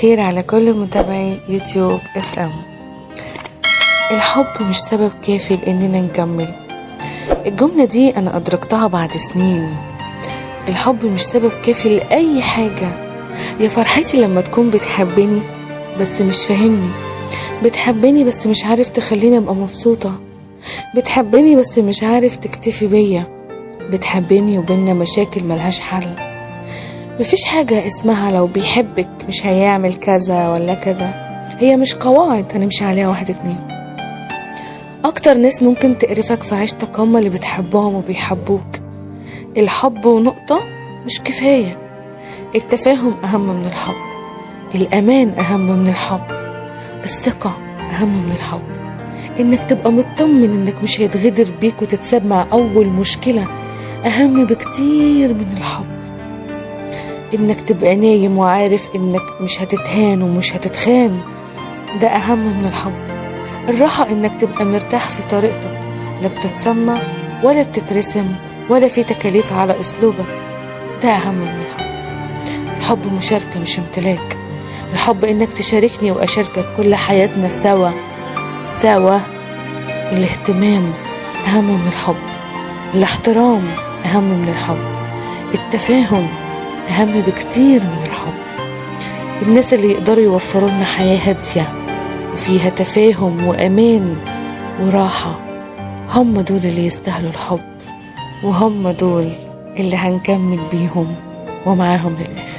الخير على كل متابعي يوتيوب FM. الحب مش سبب كافي لإننا نكمل. الجملة دي أنا أدركتها بعد سنين. الحب مش سبب كافي لأي حاجة. يا فرحتي لما تكون بتحبني بس مش فاهمني، بتحبني بس مش عارف تخليني أبقى مبسوطة، بتحبني بس مش عارف تكتفي بيا، بتحبني وبيننا مشاكل ملهاش حل. مفيش حاجة اسمها لو بيحبك مش هيعمل كذا ولا كذا، هي مش قواعد هنمشي عليها 1 2. أكتر ناس ممكن تقرفك في عيشتك هما اللي بتحبهم وبيحبوك. الحب ونقطة مش كفاية. التفاهم أهم من الحب، الأمان أهم من الحب، الثقة أهم من الحب، إنك تبقى مطمن إنك مش هيتغدر بيك وتتساب مع أول مشكلة أهم بكتير من الحب. إنك تبقى نايم وعارف إنك مش هتتهان ومش هتتخان، ده أهم من الحب. الراحة إنك تبقى مرتاح في طريقتك، لا بتتصنع ولا بتترسم ولا في تكاليف على أسلوبك، ده أهم من الحب. الحب مشاركة مش امتلاك. الحب إنك تشاركني وأشاركك كل حياتنا سوا سوا. الاهتمام أهم من الحب، الاحترام أهم من الحب، التفاهم أهم بكتير من الحب. الناس اللي يقدروا يوفروا لنا حياة هادية وفيها تفاهم وأمان وراحة هم دول اللي يستاهلوا الحب، وهم دول اللي هنكمل بيهم ومعاهم للآخر.